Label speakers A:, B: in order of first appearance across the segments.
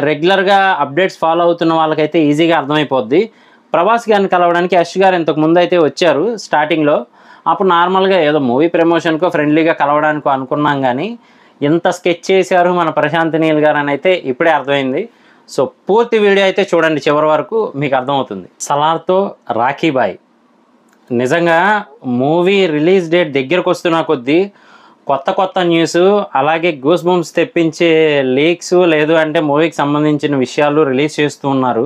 A: రెగ్యులర్గా updates follow అవుతున్న వాళ్ళకైతే ఈజీగా అర్థమైపోద్ది. ప్రభాస్ గారిని కలవడానికి యష్ గారు ఇంతకు ముందు అయితే వచ్చారు స్టార్టింగ్లో. అప్పుడు నార్మల్గా ఏదో మూవీ ప్రమోషన్కో ఫ్రెండ్లీగా కలవడానికో అనుకున్నాం, కానీ ఇంత స్కెచ్ చేశారు మన ప్రశాంత్ నీల్ గారు అని అయితే ఇప్పుడే అర్థమైంది. సో పూర్తి వీడియో అయితే చూడండి, చివరి వరకు మీకు అర్థమవుతుంది. సలార్తో రాఖీ బాయ్. నిజంగా మూవీ రిలీజ్ డేట్ దగ్గరకు వస్తున్న కొద్దీ కొత్త న్యూస్, అలాగే గూస్ బంప్స్ తెప్పించే లీక్స్, లేదు అంటే మూవీకి సంబంధించిన విషయాలు రిలీజ్ చేస్తూ ఉన్నారు.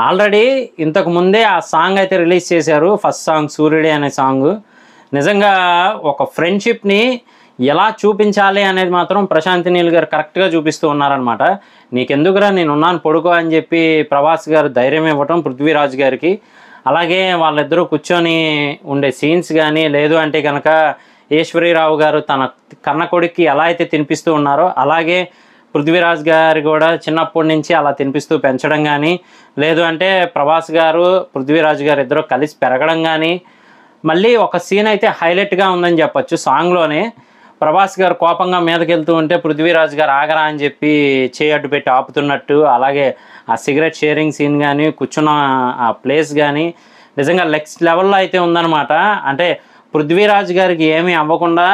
A: ఆల్రెడీ ఇంతకు ముందే ఆ సాంగ్ అయితే రిలీజ్ చేశారు, ఫస్ట్ సాంగ్ సూర్యుడే అనే సాంగ్. నిజంగా ఒక ఫ్రెండ్షిప్ని ఎలా చూపించాలి అనేది మాత్రం ప్రశాంత్ నీల్ గారు కరెక్ట్గా చూపిస్తూ ఉన్నారనమాట. నీకెందుకురా నేను ఉన్నాను పడుకో అని చెప్పి ప్రభాస్ గారు ధైర్యం ఇవ్వటం పృథ్వీరాజ్ గారికి. అలాగే వాళ్ళిద్దరూ కూర్చొని ఉండే సీన్స్ కానీ, లేదు అంటే కనుక ఈశ్వరీరావు గారు తన కన్న కొడుక్కి ఎలా అయితే తినిపిస్తూ ఉన్నారో అలాగే పృథ్వీరాజ్ గారు కూడా చిన్నప్పటి నుంచి అలా తినిపిస్తూ పెంచడం కానీ, లేదు అంటే ప్రభాస్ గారు పృథ్వీరాజ్ గారు ఇద్దరు కలిసి పెరగడం కానీ, మళ్ళీ ఒక సీన్ అయితే హైలైట్గా ఉందని చెప్పచ్చు. సాంగ్లోనే ప్రభాస్ గారు కోపంగా మీదకి వెళ్తూ ఉంటే పృథ్వీరాజ్ గారు ఆగరా అని చెప్పి చేయడ్డు పెట్టి ఆపుతున్నట్టు, అలాగే ఆ సిగరెట్ షేరింగ్ సీన్ కానీ, కూర్చున్న ఆ ప్లేస్ కానీ నిజంగా నెక్స్ట్ లెవెల్లో అయితే ఉందన్నమాట. అంటే పృథ్వీరాజ్ గారికి ఏమీ అవ్వకుండా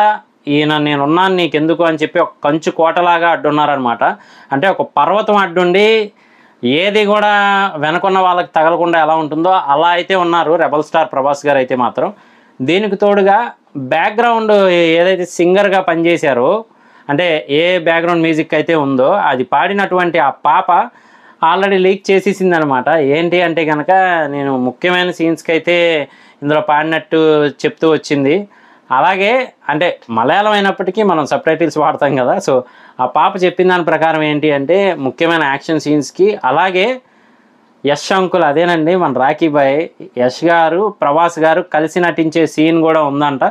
A: ఈయన నేనున్నాను నీకెందుకు అని చెప్పి ఒక కంచు కోటలాగా అడ్డున్నారనమాట. అంటే ఒక పర్వతం అడ్డుండి ఏది కూడా వెనకున్న వాళ్ళకి తగలకుండా ఎలా ఉంటుందో అలా అయితే ఉన్నారు రెబల్ స్టార్ ప్రభాస్ గారు అయితే మాత్రం. దీనికి తోడుగా బ్యాక్గ్రౌండ్ ఏదైతే సింగర్గా పనిచేశారో, అంటే ఏ బ్యాక్గ్రౌండ్ మ్యూజిక్ అయితే ఉందో అది పాడినటువంటి ఆ పాప ఆల్రెడీ లీక్ చేసేసింది అనమాట. ఏంటి అంటే కనుక నేను ముఖ్యమైన సీన్స్కి అయితే ఇందులో పాడినట్టు చెప్తూ వచ్చింది. అలాగే అంటే మలయాళం అయినప్పటికీ మనం సబ్ టైటిల్స్ వాడతాం కదా. సో ఆ పాప చెప్పిన దాని ప్రకారం ఏంటి అంటే ముఖ్యమైన యాక్షన్ సీన్స్కి, అలాగే యష్ అంకుల్ అదేనండి మన రాఖీ బాయ్, యష్ గారు ప్రభాస్ గారు కలిసి నటించే సీన్ కూడా ఉందంట.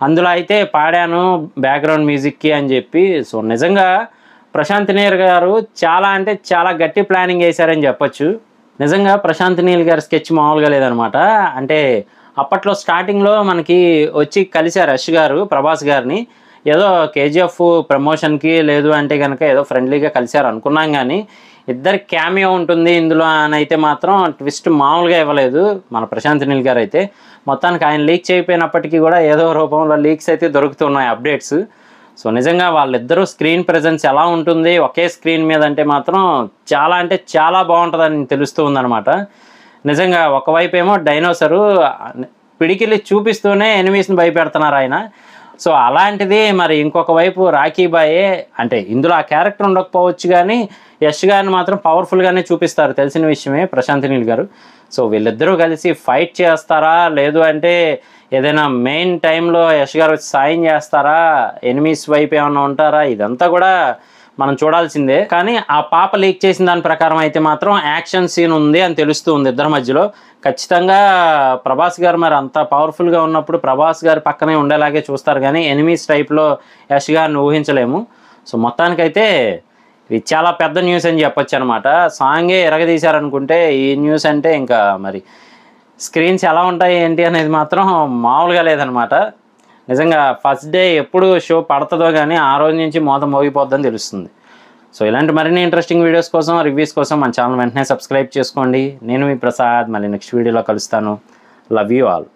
A: అందులో అయితే పాడాను బ్యాక్గ్రౌండ్ మ్యూజిక్కి అని చెప్పి. సో నిజంగా ప్రశాంత్ నీల్ గారు చాలా అంటే చాలా గట్టి ప్లానింగ్ వేశారని చెప్పచ్చు. నిజంగా ప్రశాంత్ నీల్ గారి స్కెచ్ మామూలుగా లేదనమాట. అంటే అప్పట్లో స్టార్టింగ్లో మనకి వచ్చి కలిశారు యష్ గారు ప్రభాస్ గారిని, ఏదో కేజీఎఫ్ ప్రమోషన్కి, లేదు అంటే కనుక ఏదో ఫ్రెండ్లీగా కలిశారు అనుకున్నాం, కానీ ఇద్దరు క్యామియో ఉంటుంది ఇందులో అని అయితే మాత్రం ట్విస్ట్ మామూలుగా ఇవ్వలేదు మన ప్రశాంత్ నీల్ గారు అయితే. మొత్తానికి ఆయన లీక్ చేయకపోయినప్పటికీ కూడా ఏదో రూపంలో లీక్స్ అయితే దొరుకుతున్నాయి అప్డేట్స్. సో నిజంగా వాళ్ళిద్దరూ స్క్రీన్ ప్రెజెన్స్ ఎలా ఉంటుంది ఒకే స్క్రీన్ మీద అంటే మాత్రం చాలా అంటే చాలా బాగుంటుందని తెలుస్తూ ఉందన్నమాట. నిజంగా ఒకవైపు ఏమో డైనోసరు పిడికిలి చూపిస్తూనే ఎనిమీస్ని భయపెడుతున్నారు ఆయన. సో అలాంటిది మరి ఇంకొక వైపు రాఖీ బాయే, అంటే ఇందులో ఆ క్యారెక్టర్ ఉండకపోవచ్చు కానీ యష్ గారిని మాత్రం పవర్ఫుల్గానే చూపిస్తారు, తెలిసిన విషయమే ప్రశాంత్ నీల్ గారు. సో వీళ్ళిద్దరూ కలిసి ఫైట్ చేస్తారా, లేదు అంటే ఏదైనా మెయిన్ టైంలో యష్ గారు వచ్చి సాయం చేస్తారా, ఎనిమీస్ వైపు ఏమన్నా ఉంటారా, ఇదంతా కూడా మనం చూడాల్సిందే. కానీ ఆ పాప లీక్ చేసిన దాని ప్రకారం అయితే మాత్రం యాక్షన్ సీన్ ఉంది అని తెలుస్తూ ఉంది ఇద్దరి మధ్యలో. ఖచ్చితంగా ప్రభాస్ గారు మరి అంత పవర్ఫుల్గా ఉన్నప్పుడు ప్రభాస్ గారి పక్కనే ఉండేలాగే చూస్తారు, కానీ ఎనిమీస్ టైప్లో యష్ గారిని ఊహించలేము. సో మొత్తానికైతే ఇది చాలా పెద్ద న్యూస్ అని చెప్పొచ్చు అనమాట. సాంగే ఎరగదీశారనుకుంటే ఈ న్యూస్ అంటే ఇంకా మరి స్క్రీన్స్ ఎలా ఉంటాయి ఏంటి అనేది మాత్రం మామూలుగా లేదనమాట. నిజంగా ఫస్ట్ డే ఎప్పుడు షో పడుతుందో కానీ ఆ రోజు నుంచి మోతం మోగిపోద్దని తెలుస్తుంది. సో ఇలాంటి మరిన్ని ఇంట్రెస్టింగ్ వీడియోస్ కోసం, రివ్యూస్ కోసం మన ఛానల్ వెంటనే సబ్స్క్రైబ్ చేసుకోండి. నేను మీ ప్రసాద్, మళ్ళీ నెక్స్ట్ వీడియోలో కలుస్తాను. Love you all.